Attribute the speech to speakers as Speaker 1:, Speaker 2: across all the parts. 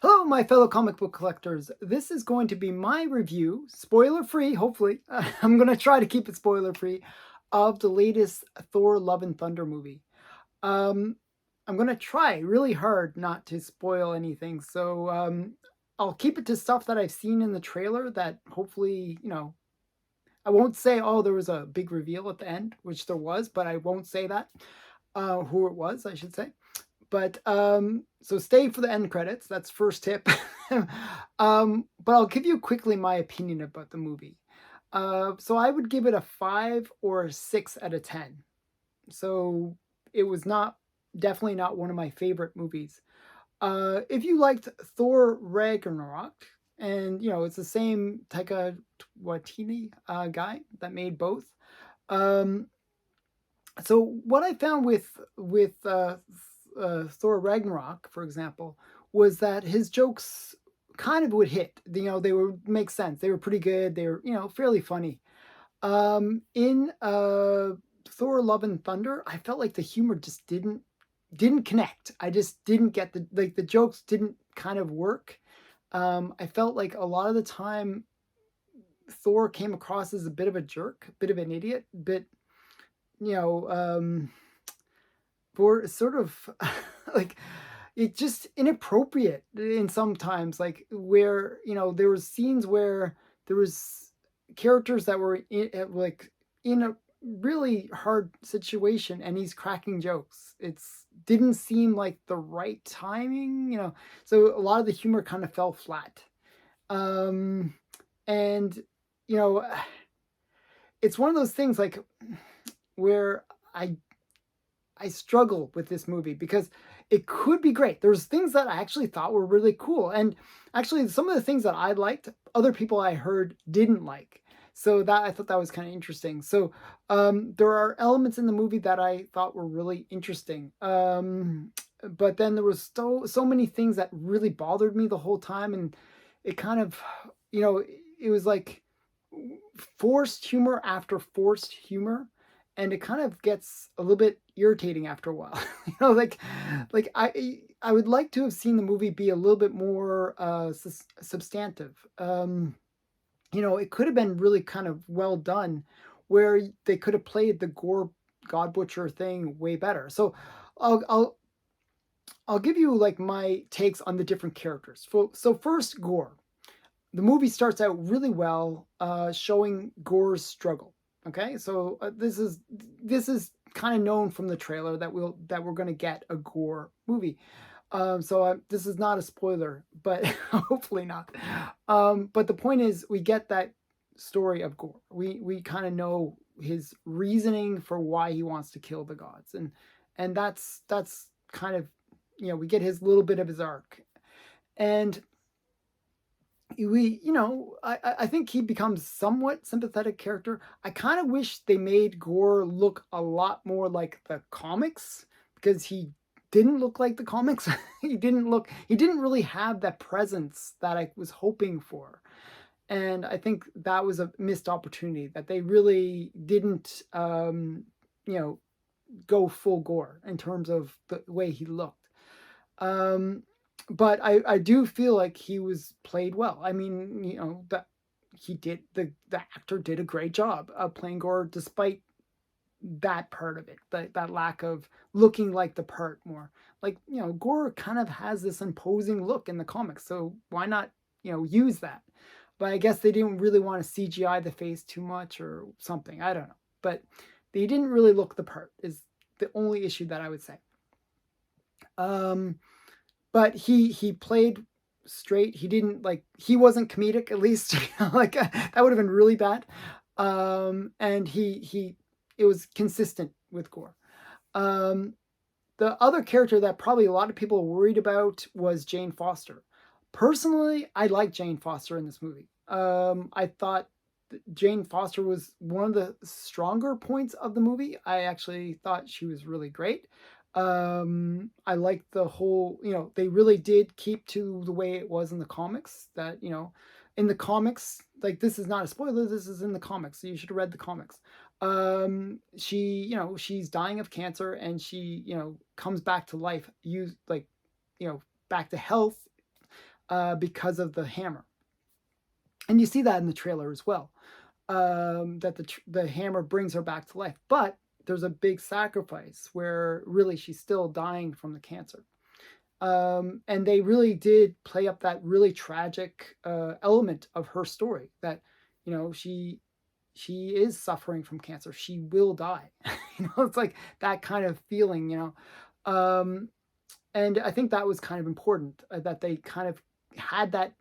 Speaker 1: Hello, my fellow comic book collectors. This is going to be my review, spoiler free, hopefully. I'm going to try to keep it spoiler free, of the latest Thor Love and Thunder movie. Um, I'm going to try really hard not to spoil anything. So I'll keep it to stuff that I've seen in the trailer that hopefully, I won't say, oh, there was a big reveal at the end, which there was, but I won't say that. Who it was, I should say. But so stay for the end credits. That's first tip. But I'll give you quickly my opinion about the movie. So I would give it a 5 or 6 out of 10. So it was not definitely not one of my favorite movies. If you liked Thor Ragnarok, and it's the same Taika Waititi guy that made both. Um, so what I found with Thor Ragnarok, for example, was that his jokes kind of would hit. They would make sense. They were pretty good. They were fairly funny. In Thor: Love and Thunder, I felt like the humor just didn't connect. I just didn't get the jokes didn't kind of work. I felt like a lot of the time Thor came across as a bit of a jerk, a bit of an idiot, bit you know for sort of like it's just inappropriate in sometimes, like where there was scenes where there was characters that were like in a really hard situation and he's cracking jokes. It's didn't seem like the right timing. So a lot of the humor kind of fell flat. Um and you know it's one of those things like where I struggle with this movie because it could be great. There's things that I actually thought were really cool. And actually some of the things that I liked, other people I heard didn't like. So that I thought that was kind of interesting. So there are elements in the movie that I thought were really interesting. But then there was so many things that really bothered me the whole time, and it kind of, it was like forced humor after forced humor, and it kind of gets a little bit irritating after a while. Like I would like to have seen the movie be a little bit more substantive. It could have been really kind of well done, where they could have played the gore God Butcher thing way better. So I'll I'll I'll give you like my takes on the different characters. So first, Gore. The movie starts out really well, showing Gore's struggle. Okay, so this is kind of known from the trailer that we're going to get a Gore movie. So this is not a spoiler, but hopefully not. But the point is, we get that story of Gore. We kind of know his reasoning for why he wants to kill the gods, and that's kind of we get his little bit of his arc, and I think he becomes somewhat sympathetic character. I kind of wish they made Gore look a lot more like the comics, because he didn't look like the comics. He didn't really have that presence that I was hoping for. And I think that was a missed opportunity, that they really didn't you know go full Gore in terms of the way he looked. Um, but I do feel like he was played well. I mean, that he did the actor did a great job of playing Gore, despite that part of it, that lack of looking like the part more. Like, Gore kind of has this imposing look in the comics, so why not, use that? But I guess they didn't really want to CGI the face too much or something. I don't know. But they didn't really look the part, is the only issue that I would say. Um, but he played straight. He didn't like he wasn't comedic, at least. Like that would have been really bad. And he it was consistent with Gore. Um, the other character that probably a lot of people were worried about was Jane Foster. Personally, I like Jane Foster in this movie. I thought Jane Foster was one of the stronger points of the movie. I actually thought she was really great. I liked the whole, they really did keep to the way it was in the comics. That, in the comics, like, this is not a spoiler, this is in the comics, so you should have read the comics. She's dying of cancer, and she, comes back to life, back to health, because of the hammer. And you see that in the trailer as well, that the hammer brings her back to life. But there's a big sacrifice where really she's still dying from the cancer. And they really did play up that really tragic element of her story, that she is suffering from cancer. She will die. It's like that kind of feeling. Um, and I think that was kind of important, that they kind of had that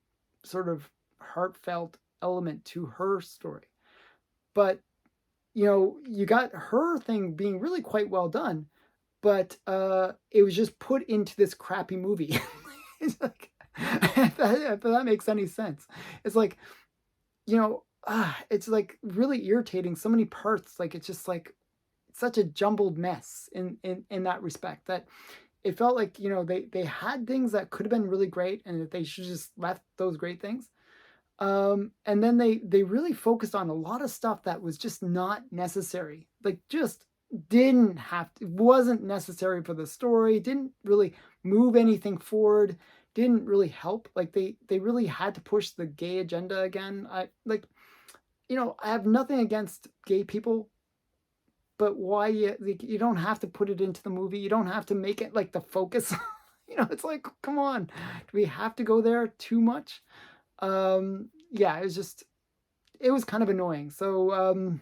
Speaker 1: sort of heartfelt element to her story. But you got her thing being really quite well done, but it was just put into this crappy movie. It's like, if that makes any sense. It's like, it's like really irritating. So many parts, like it's just like such a jumbled mess in that respect, that it felt like they had things that could have been really great, and that they should just left those great things. And then they really focused on a lot of stuff that was just not necessary. Like, just didn't have to, wasn't necessary for the story, didn't really move anything forward, didn't really help. Like, they really had to push the gay agenda again. I like, I have nothing against gay people, but why you don't have to put it into the movie. You don't have to make it like the focus. It's like, come on. Do we have to go there too much? Yeah, it was kind of annoying. So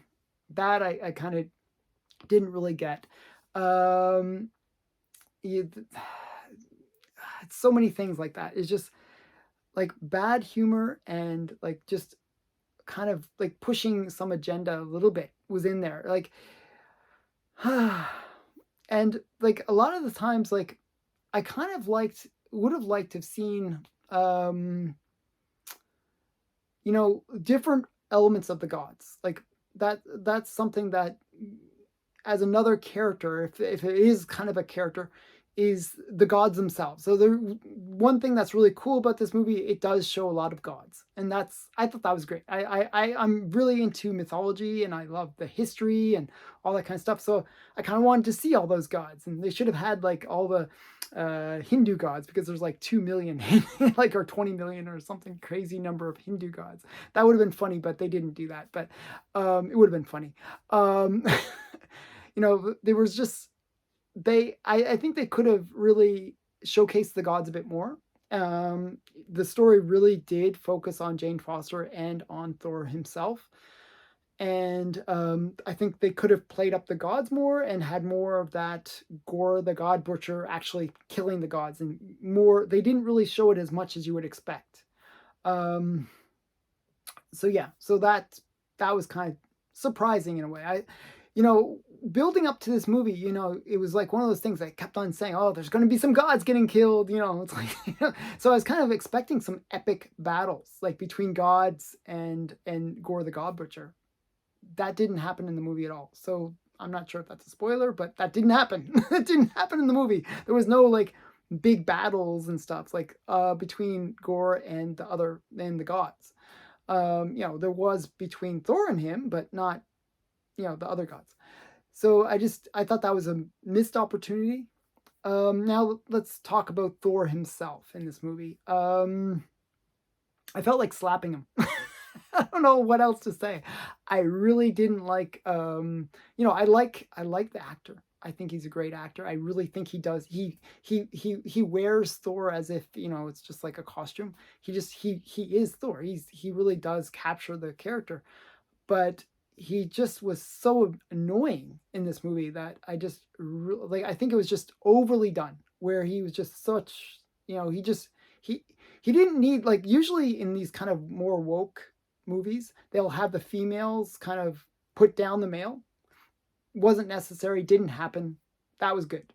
Speaker 1: that I kind of didn't really get. Um, you, it's so many things like that. It's just like bad humor, and like just kind of like pushing some agenda a little bit was in there. Like, and like a lot of the times, like I kind of would have liked to have seen different elements of the gods. Like that's something that, as another character, if it is kind of a character, is the gods themselves. So one thing that's really cool about this movie, it does show a lot of gods, and I thought that was great. I'm really into mythology, and I love the history and all that kind of stuff. So I kind of wanted to see all those gods, and they should have had like all the Hindu gods, because there's like 2 million, like, or 20 million or something crazy number of Hindu gods. That would have been funny, but they didn't do that. But it would have been funny. There was just I think they could have really showcased the gods a bit more. The story really did focus on Jane Foster and on Thor himself. And I think they could have played up the gods more and had more of that Gore the God Butcher actually killing the gods, and more. They didn't really show it as much as you would expect. Um, so yeah, so that was kind of surprising in a way. You know, Building up to this movie, it was like one of those things that kept on saying, "Oh, there's going to be some gods getting killed." It's like, so I was kind of expecting some epic battles, like between gods and Gore the God Butcher. That didn't happen in the movie at all. So I'm not sure if that's a spoiler, but that didn't happen. It didn't happen in the movie. There was no like big battles and stuff like between Gore and the gods. There was between Thor and him, but not, the other gods. So I thought that was a missed opportunity. Now let's talk about Thor himself in this movie. I felt like slapping him. I don't know what else to say. I really didn't like I like the actor. I think he's a great actor. I really think he does. He wears Thor as if, it's just like a costume. He is Thor. He really does capture the character. But he just was so annoying in this movie that I just like, I think it was just overly done, where he was just such, he he didn't need, like, usually in these kind of more woke movies, they'll have the females kind of put down the male. Wasn't necessary, didn't happen. That was good.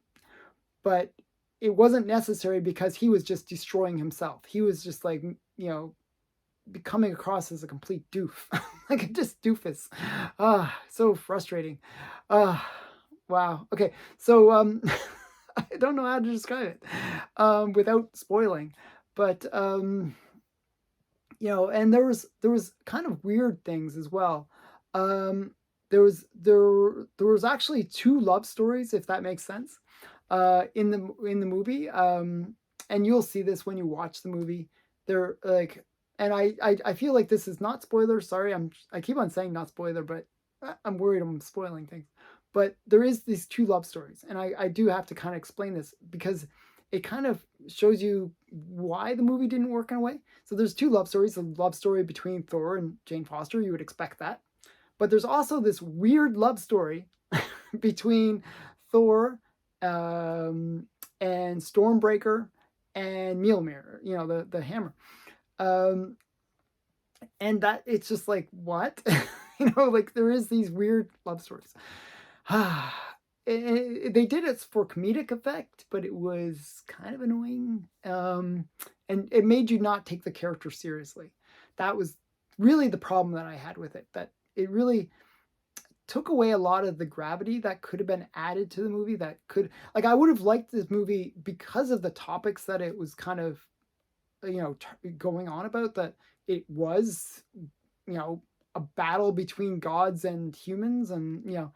Speaker 1: But it wasn't necessary because he was just destroying himself. He was just like, coming across as a complete doof, like just doofus. So frustrating. Wow. Okay, so I don't know how to describe it without spoiling, but and there was kind of weird things as well. Um, there was actually two love stories, if that makes sense, in the movie. And you'll see this when you watch the movie. they're like, and I feel like this is not spoiler. Sorry, I keep on saying not spoiler, but I'm worried I'm spoiling things. But there is these two love stories, and I do have to kind of explain this because it kind of shows you why the movie didn't work in a way. So there's two love stories: the love story between Thor and Jane Foster. You would expect that, but there's also this weird love story between Thor um, and Stormbreaker and Mjolnir, the hammer. Um, and that it's just like what, like there is these weird love stories. They did it for comedic effect, but it was kind of annoying, and it made you not take the character seriously. That was really the problem that I had with it. That it really took away a lot of the gravity that could have been added to the movie. That could, like, I would have liked this movie because of the topics that it was kind of going on about, that it was a battle between gods and humans, and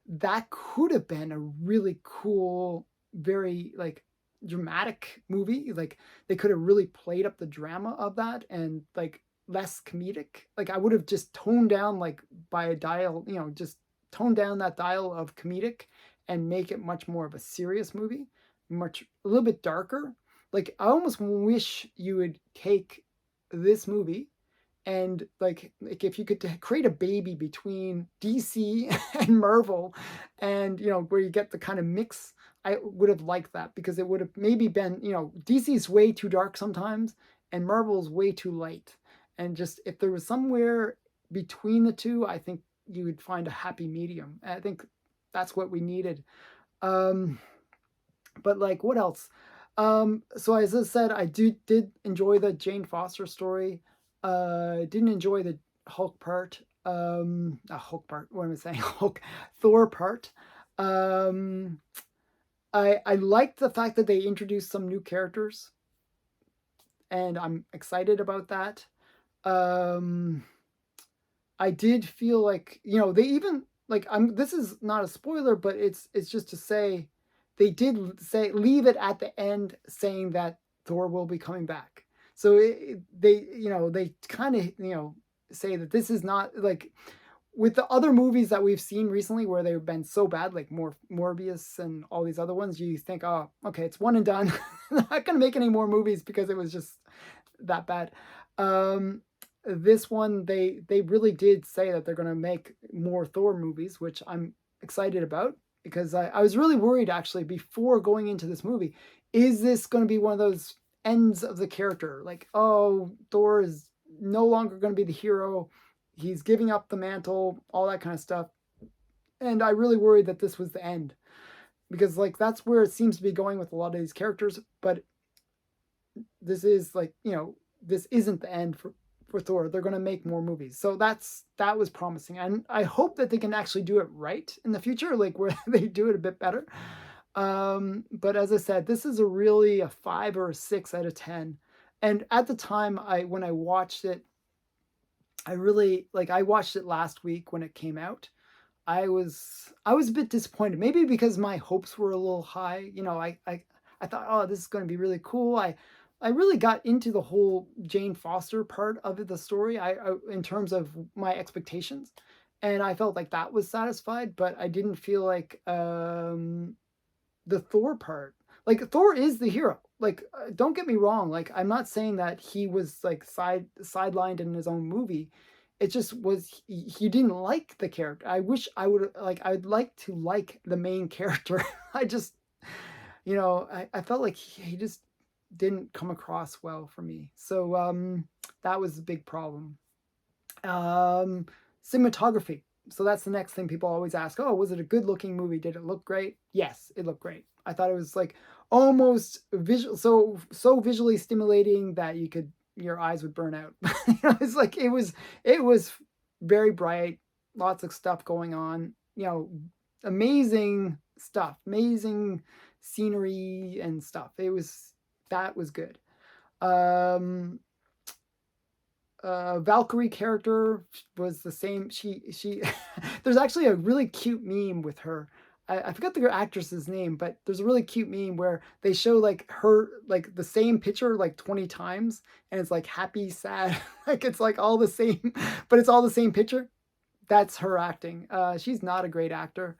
Speaker 1: that could have been a really cool, very like dramatic movie. Like they could have really played up the drama of that, and like less comedic. Like I would have just toned down, like by a dial, just tone down that dial of comedic and make it much more of a serious movie, much a little bit darker. Like I almost wish you would take this movie and like if you could create a baby between DC and Marvel, and where you get the kind of mix. I would have liked that because it would have maybe been, DC's way too dark sometimes and Marvel's way too light, and just if there was somewhere between the two, I think you would find a happy medium. I think that's what we needed. um but like what else? So as I said, I did enjoy the Jane Foster story. Didn't enjoy the Hulk part. Hulk part. What am I saying? Hulk, Thor part. Um, I liked the fact that they introduced some new characters, and I'm excited about that. Um, I did feel like they even like I'm. This is not a spoiler, but it's just to say they did say leave it at the end saying that Thor will be coming back. So they kind of say that this is not like with the other movies that we've seen recently where they've been so bad, like Morbius and all these other ones. You think, oh, okay, it's one and done. Not gonna make any more movies because it was just that bad. Um, this one, they really did say that they're gonna make more Thor movies, which I'm excited about because I was really worried actually before going into this movie. Is this going to be one of those ends of the character? Like, oh, Thor is no longer going to be the hero. He's giving up the mantle, all that kind of stuff. And I really worried that this was the end because like that's where it seems to be going with a lot of these characters. But this is like this isn't the end for Thor. They're going to make more movies, so that was promising, and I hope that they can actually do it right in the future, like where they do it a bit better. But as I said, this is really a 5 or 6 out of 10. And at the time, when I watched it, I really like. I watched it last week when it came out. I was a bit disappointed, maybe because my hopes were a little high. I thought, oh, this is going to be really cool. I really got into the whole Jane Foster part of the story. In terms of my expectations, and I felt like that was satisfied. But I didn't feel like the Thor part. Like Thor is the hero. Like don't get me wrong. Like I'm not saying that he was like sidelined in his own movie. It just was he didn't like the character. I wish I would like I'd like to like the main character. I just I felt like he just didn't come across well for me. So that was a big problem. Um Cinematography. So that's the next thing people always ask. Oh, was it a good looking movie? Did it look great? Yes, it looked great. I thought it was like almost visual, so visually stimulating that your eyes would burn out. It's like it was very bright, lots of stuff going on. Amazing stuff, amazing scenery and stuff. That was good. Um, Valkyrie character was the same. She there's actually a really cute meme with her. I forgot the actress's name, but there's a really cute meme where they show like her like the same picture like 20 times, and it's like happy, sad, like it's like all the same, but it's all the same picture. That's her acting. She's not a great actor.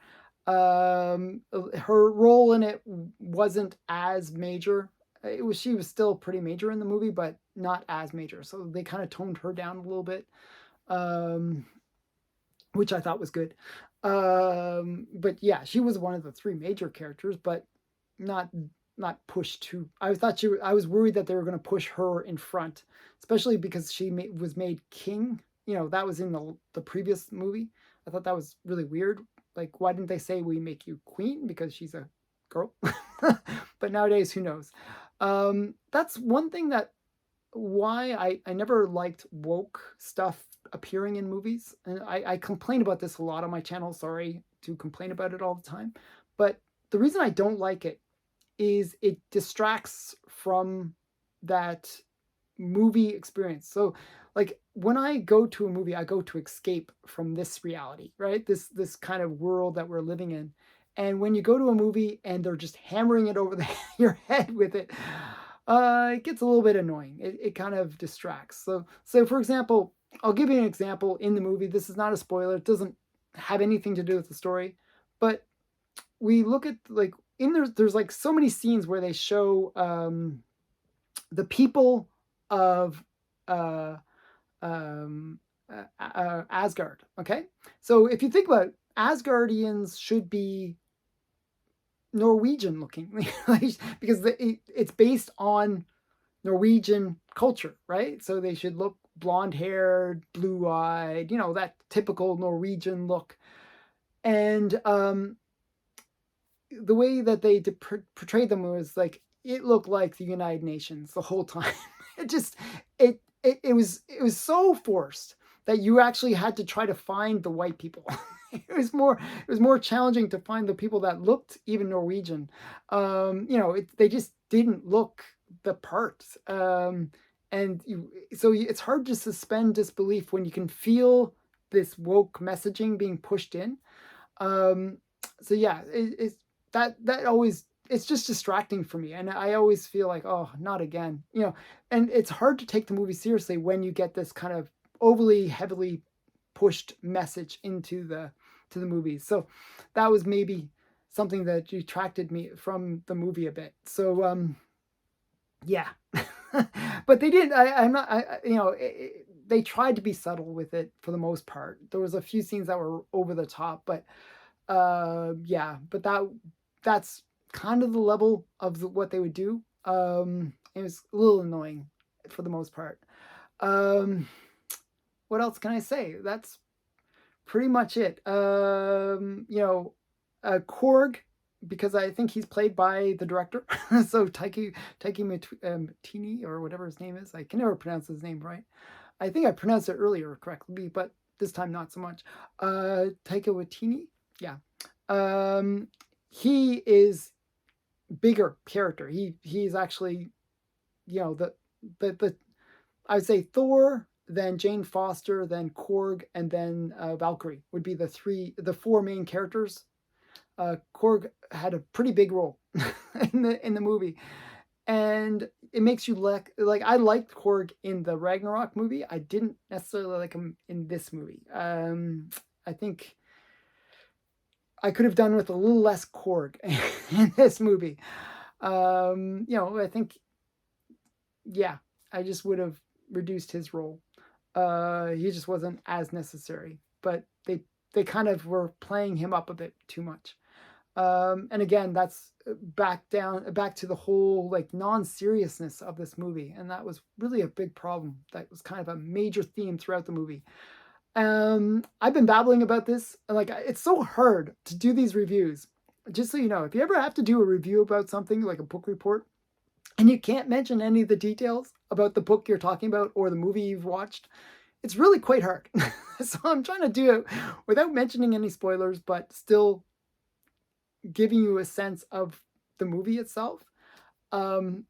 Speaker 1: Her role in it wasn't as major. It was She was still pretty major in the movie, but not as major. So they kind of toned her down a little bit, um, which I thought was good. But yeah, she was one of the three major characters, but not not pushed too. I was worried that they were going to push her in front, especially because was made king. You know, that was in the previous movie. I thought that was really weird. Like, why didn't they say we make you queen because she's a girl? But nowadays, who knows? That's one thing that why I never liked woke stuff appearing in movies. And I complain about this a lot on my channel. Sorry to complain about it all the time. But the reason I don't like it is it distracts from that movie experience. So like when I go to a movie, I go to escape from this reality, right? This kind of world that we're living in. And when you go to a movie and they're just hammering it over your head with it, it gets a little bit annoying. It kind of distracts. So for example, I'll give you an example in the movie. This is not a spoiler. It doesn't have anything to do with the story, but we look at like in there's like so many scenes where they show the people of uh, um, Asgard. Okay, so if you think about it, Asgardians should be Norwegian looking because it's based on Norwegian culture, right? So they should look blonde haired, blue eyed, you know, that typical Norwegian look. And the way that they portrayed them was like it looked like the United Nations the whole time. It just it was so forced that you actually had to try to find the white people. It was more challenging to find the people that looked even Norwegian. You know, they just didn't look the part. So it's hard to suspend disbelief when you can feel this woke messaging being pushed in. Um, so yeah, it's that always it's just distracting for me, and I always feel like, oh, not again, you know. And it's hard to take the movie seriously when you get this kind of overly heavily pushed message into the movies. So that was maybe something that detracted me from the movie a bit. So yeah. But they didn't. I'm not. You know, they tried to be subtle with it for the most part. There was a few scenes that were over the top, but yeah. But that's kind of the level of what they would do. It was a little annoying for the most part. Um, what else can I say? That's pretty much it. You know, Korg, because I think he's played by the director. So Taiki or whatever his name is. I can never pronounce his name right. I think I pronounced it earlier correctly, but this time not so much. Taika Waititi, yeah. He is bigger character. He's actually, you know, the I would say Thor, then Jane Foster, then Korg, and then Valkyrie would be the four main characters. Korg had a pretty big role in the movie, and it makes you like I liked Korg in the Ragnarok movie. I didn't necessarily like him in this movie. I think I could have done with a little less Korg in this movie. You know, I think yeah, I just would have reduced his role. He just wasn't as necessary, but they kind of were playing him up a bit too much. And again, that's back to the whole like non-seriousness of this movie, and that was really a big problem. That was kind of a major theme throughout the movie. I've been babbling about this, and like it's so hard to do these reviews. Just so you know, if you ever have to do a review about something like a book report, and you can't mention any of the details about the book you're talking about or the movie you've watched, it's really quite hard. So I'm trying to do it without mentioning any spoilers, but still giving you a sense of the movie itself. Um,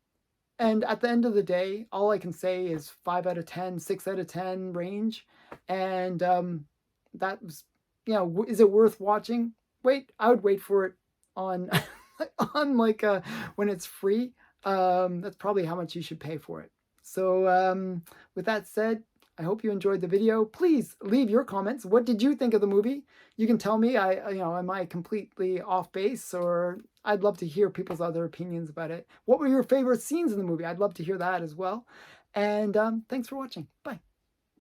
Speaker 1: and at the end of the day, all I can say is 5 out of 10, 6 out of 10 range. And that was, you know, is it worth watching? wait. I would wait for it on on like when it's free. That's probably how much you should pay for it. So with that said, I hope you enjoyed the video. Please leave your comments. What did you think of the movie? You can tell me. Am I completely off base, or I'd love to hear people's other opinions about it. What were your favorite scenes in the movie? I'd love to hear that as well. And thanks for watching. Bye.